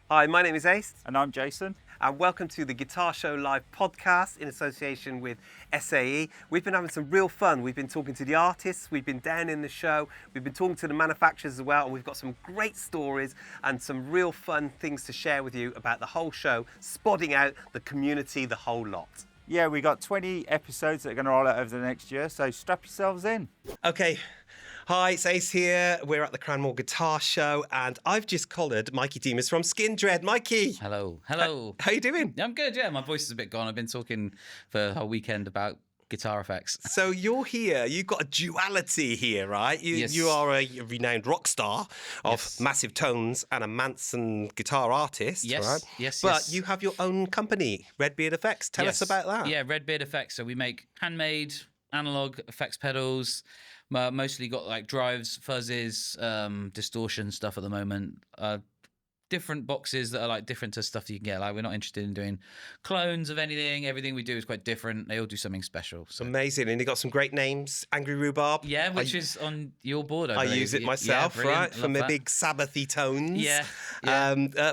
Hi, my name is Ace. And I'm Jason. And welcome to the Guitar Show Live podcast in association with SAE. We've been having some real fun. We've been talking to the artists, we've been down in the show, we've been talking to the manufacturers as well, and we've got some great stories and some real fun things to share with you about the whole show, spotting out the community, the whole lot. Yeah, we got 20 episodes that are going to roll out over the next year, so strap yourselves in. Okay. Hi, it's Ace here. We're at the Cranmore Guitar Show, and I've just collared Mikey Demus from Skindred. Mikey! Hello. How you doing? I'm good, yeah. My voice is a bit gone. I've been talking for the whole weekend about guitar effects. So you're here. You've got a duality here, right? Yes. You are a renowned rock star of Yes. massive tones and a Manson guitar artist, Yes, right? yes, But yes. you have your own company, Redbeard Effects. Tell us Yes. about that. Yeah, Redbeard Effects. So we make handmade analog effects pedals. Mostly got like drives, fuzzes, distortion stuff at the moment. Different boxes that are like different to stuff you can get. Like we're not interested in doing clones of anything. Everything we do is quite different. They all do something special. So. Amazing. And you got some great names. Angry Rhubarb. Yeah, which is on your board. I believe. use it myself, brilliant. right? For Love my that. big Sabbathy tones. Yeah.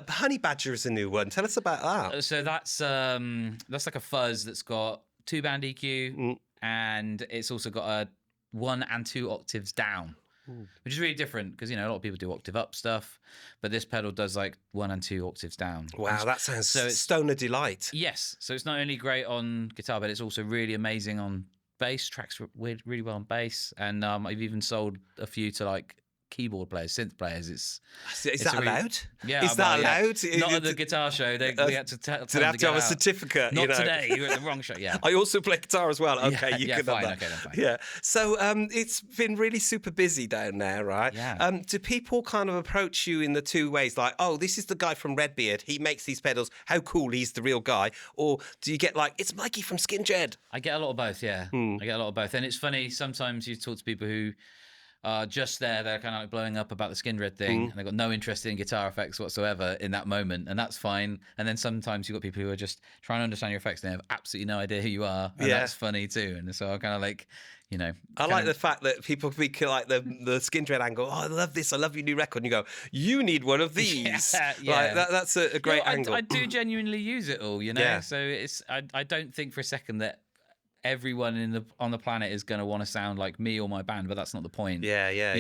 Honey Badger is a new one. Tell us about that. So that's like a fuzz that's got 2-band EQ, and it's also got a 1 and 2 octaves down, which is really different because, you know, a lot of people do octave up stuff, but this pedal does like 1 and 2 octaves down. Wow, that sounds so it's stoner delight. Yes, so it's not only great on guitar, but it's also really amazing on bass. Tracks really well on bass, and I've even sold a few to like keyboard players, synth players. Is that allowed? Yeah, Is that allowed? Not at the guitar show. We had to tell Do they have to have a certificate? Not you know? today. You were at the wrong show. Yeah. I also play guitar as well. Okay, you can fine, have that. okay, then fine. Yeah. So it's been really super busy down there, right? Yeah. Do people kind of approach you in the two ways, like, oh, this is the guy from Redbeard. He makes these pedals. How cool! He's the real guy. Or do you get like, it's Mikey from Skindred? I get a lot of both, yeah. I get a lot of both. And it's funny, sometimes you talk to people who are just there, they're kind of like blowing up about the Skindred thing, and they've got no interest in guitar effects whatsoever in that moment, and that's fine. And then sometimes you've got people who are just trying to understand your effects and they have absolutely no idea who you are, and that's funny too. And so I kind of like, you know... I like the fact that people speak like the Skindred angle. Oh, I love this. I love your new record. And you go, you need one of these. Yeah. Like, that's a great angle. I do genuinely use it all, you know? Yeah. So it's I don't think for a second that everyone on the planet is going to want to sound like me or my band, but that's not the point. You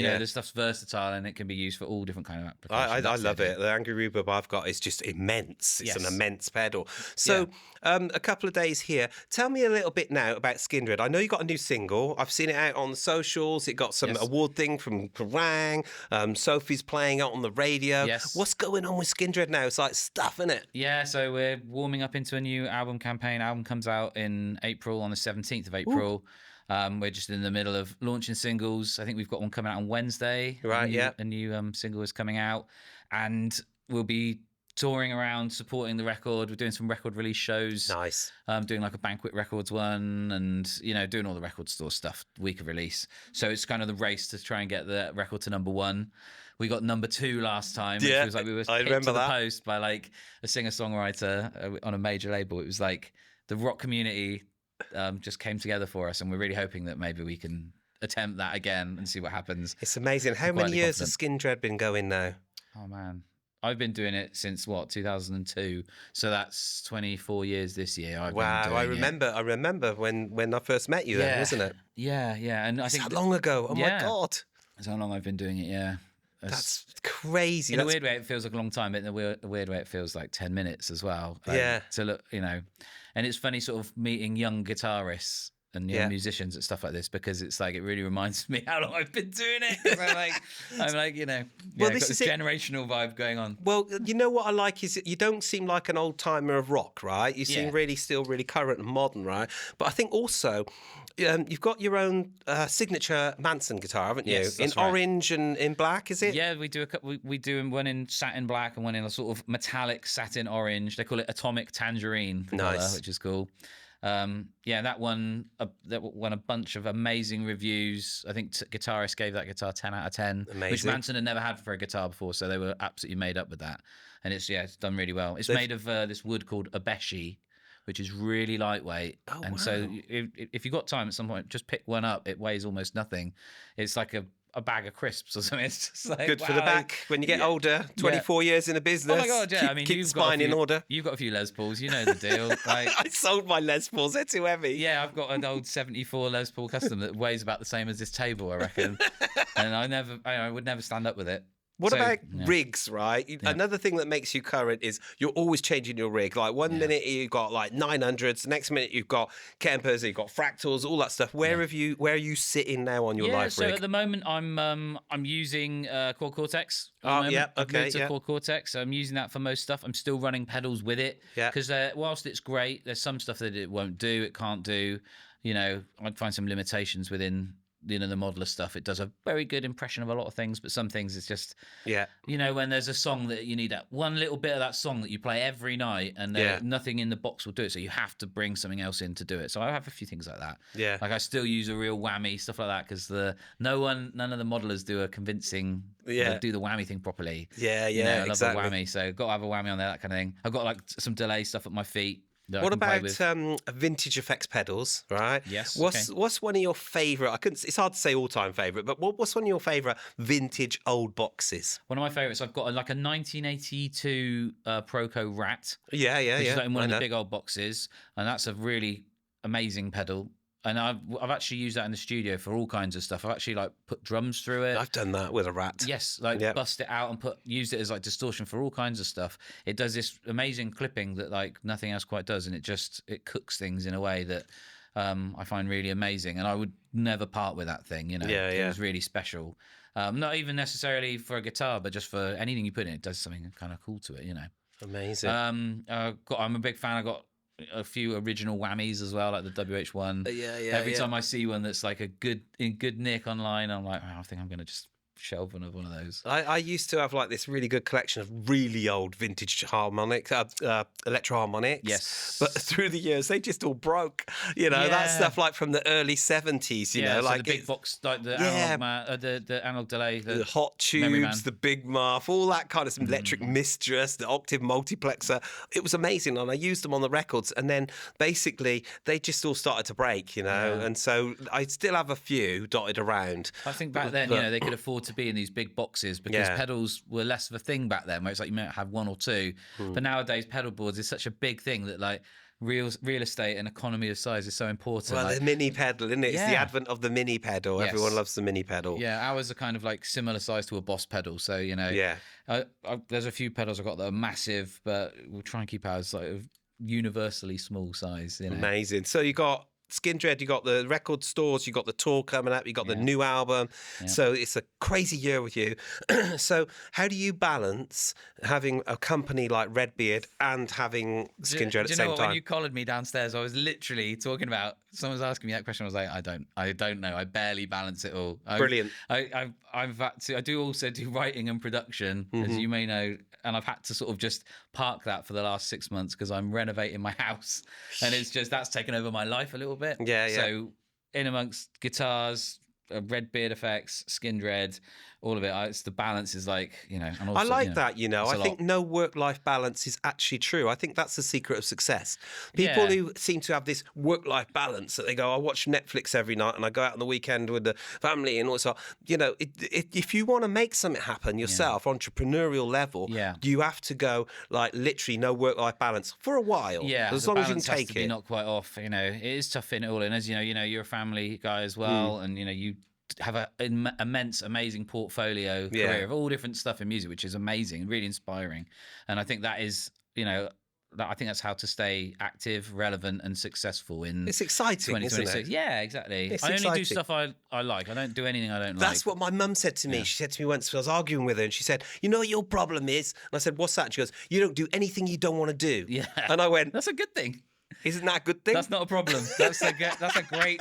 know, this stuff's versatile and it can be used for all different kind of applications. I love it. The Angry Rhubarb I've got is just immense. It's an immense pedal. So a couple of days here. Tell me a little bit now about Skindred. I know you got a new single. I've seen it out on the socials. It got some award thing from Kerrang. Sophie's playing it on the radio. Yes. What's going on with Skindred now? It's like stuff, isn't it? Yeah, so we're warming up into a new album campaign. Album comes out in April, on the 17th of April. We're just in the middle of launching singles. I think we've got one coming out on Wednesday. Right, A new single is coming out. And we'll be touring around, supporting the record. We're doing some record release shows. Nice. Doing like a Banquet Records one and, you know, doing all the record store stuff, week of release. So it's kind of the race to try and get the record to #1. We got #2 last time, which was like we were hit to the post by like a singer-songwriter on a major label. It was like the rock community just came together for us, and we're really hoping that maybe we can attempt that again and see what happens. It's amazing. How many years has Skindred been going now? Oh, man. I've been doing it since, 2002. So that's 24 years this year. I remember when I first met you then, wasn't it? Yeah. And I think that long ago. Oh, my God. That's how long I've been doing it, yeah. That's crazy. In a weird way, it feels like a long time, but in a weird way, it feels like 10 minutes as well. To look, you know, and it's funny sort of meeting young guitarists and young musicians and stuff like this, because it's like it really reminds me how long I've been doing it. I'm like, you know, this is generational vibe going on. Well, you know what I like is you don't seem like an old timer of rock, right? You seem still really current and modern, right? But I think also you've got your own signature Manson guitar, haven't you? Yes, in orange and in black, is it? Yeah, we do we do one in satin black and one in a sort of metallic satin orange. They call it Atomic Tangerine colour, which is cool. That one won a bunch of amazing reviews. I think guitarists gave that guitar 10 out of 10, which Manson had never had for a guitar before, so they were absolutely made up with that. And it's done really well. It's made of this wood called abeshi, which is really lightweight. Oh, and wow. so if you've got time at some point, just pick one up. It weighs almost nothing. It's like a bag of crisps or something. It's just like, Good for the wow. back when you get older. 24 years in a business. Oh my God, yeah. Keep the spine in order. You've got a few Les Pauls. You know the deal. Like, I sold my Les Pauls. They're too heavy. yeah, I've got an old 74 Les Paul Custom that weighs about the same as this table, I reckon. And I would never stand up with it. What So, about yeah. rigs, right? Another thing that makes you current is you're always changing your rig. Like one minute you've got like 900s, the next minute you've got Kempers, you've got fractals, all that stuff. Where are you sitting now on your live so rig? at the moment I'm using Quad Cortex. Oh, yeah, I've okay, moved to Quad Cortex. So I'm using that for most stuff. I'm still running pedals with it. Yeah. Because whilst it's great, there's some stuff that it won't do, it can't do. You know, I'd find some limitations within the modeler stuff. It does a very good impression of a lot of things, but some things it's just, you know, when there's a song that you need that one little bit of that song that you play every night and nothing in the box will do it, so you have to bring something else in to do it. So I have a few things like that. Yeah, like I still use a real whammy, stuff like that, because none of the modelers do a convincing do the whammy thing properly. I love exactly. a whammy, so got to have a whammy on there, that kind of thing. I've got like some delay stuff at my feet. What about vintage effects pedals, right? Yes. What's one of your favourite? It's hard to say all-time favourite, but what's one of your favourite vintage old boxes? One of my favourites. I've got like a 1982 Proco Rat. Which is like in one of the big old boxes, and that's a really amazing pedal. And I've actually used that in the studio for all kinds of stuff. I've actually like put drums through it. I've done that with a Rat. Yes, bust it out and used it as like distortion for all kinds of stuff. It does this amazing clipping that like nothing else quite does, and it cooks things in a way that I find really amazing. And I would never part with that thing. You know, it was really special. Not even necessarily for a guitar, but just for anything you put in, it does something kind of cool to it. You know, amazing. I'm a big fan. I got a few original whammies as well, like the WH1. Every time I see one that's like in good nick online, I'm like, I think I'm going to just shelve one of those. I used to have like this really good collection of really old vintage harmonics, electro harmonics. Yes. But through the years, they just all broke. You know, that stuff like from the early 70s, you know, so like the big box, like the analog, the analog delay, the hot tubes, the big muff, all that kind of some electric mistress, the octave multiplexer. It was amazing. And I used them on the records. And then basically they just all started to break, you know. And so I still have a few dotted around. I think back then, you know, they could afford to be in these big boxes because pedals were less of a thing back then, where it's like you might have one or two. But nowadays, pedal boards is such a big thing that like real estate and economy of size is so important. Well, like, the mini pedal, isn't it? It's the advent of the mini pedal. Yes. Everyone loves the mini pedal. Yeah, ours are kind of like similar size to a Boss pedal. So, you know, there's a few pedals I've got that are massive, but we'll try and keep ours like universally small size. You know? Amazing. So you got Skindred, you got the record stores, you got the tour coming up, you got the new album. So it's a crazy year with you. So how do you balance having a company like Redbeard and having Skindred at the same time? When you collared me downstairs, I was literally talking about, someone was asking me that question. I was like, I don't know. I barely balance it all. Brilliant. I do also do writing and production, as you may know, and I've had to sort of just park that for the last 6 months because I'm renovating my house, and it's just that's taken over my life a little bit. So in amongst guitars, Redbeard Effects, Skindred, all of it, it's the balance is like, you know. And also, I like that, you know. I think lot. no work-life balance is actually true. I think that's the secret of success. People who seem to have this work-life balance, that they go, I watch Netflix every night and I go out on the weekend with the family and also, you know, if you want to make something happen yourself, entrepreneurial level, you have to go like literally no work-life balance for a while. Yeah, as long as you can take it. Not quite off, you know. It is tough in it all, and as you know, you're a family guy as well, and you know you have an immense, amazing portfolio career of all different stuff in music, which is amazing, really inspiring. And I think that is, you know, I think that's how to stay active, relevant, and successful in. It's exciting, 2026. isn't it? Yeah, exactly. It's I only exciting. do stuff I like. I don't do anything I don't like. That's what my mum said to me. She said to me once, I was arguing with her, and she said, "You know what your problem is?" And I said, "What's that?" And she goes, "You don't do anything you don't want to do." Yeah. And I went, "That's a good thing." Isn't that a good thing? That's not a problem. That's a great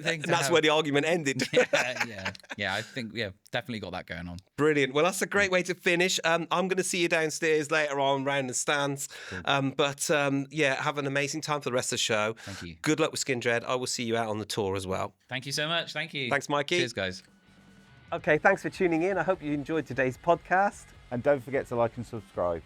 thing. And that's where the argument ended. Yeah. I think definitely got that going on. Brilliant. Well, that's a great way to finish. I'm going to see you downstairs later on, round the stands. Cool. But have an amazing time for the rest of the show. Thank you. Good luck with Skindred. I will see you out on the tour as well. Thank you so much. Thank you. Thanks, Mikey. Cheers, guys. Okay, thanks for tuning in. I hope you enjoyed today's podcast. And don't forget to like and subscribe.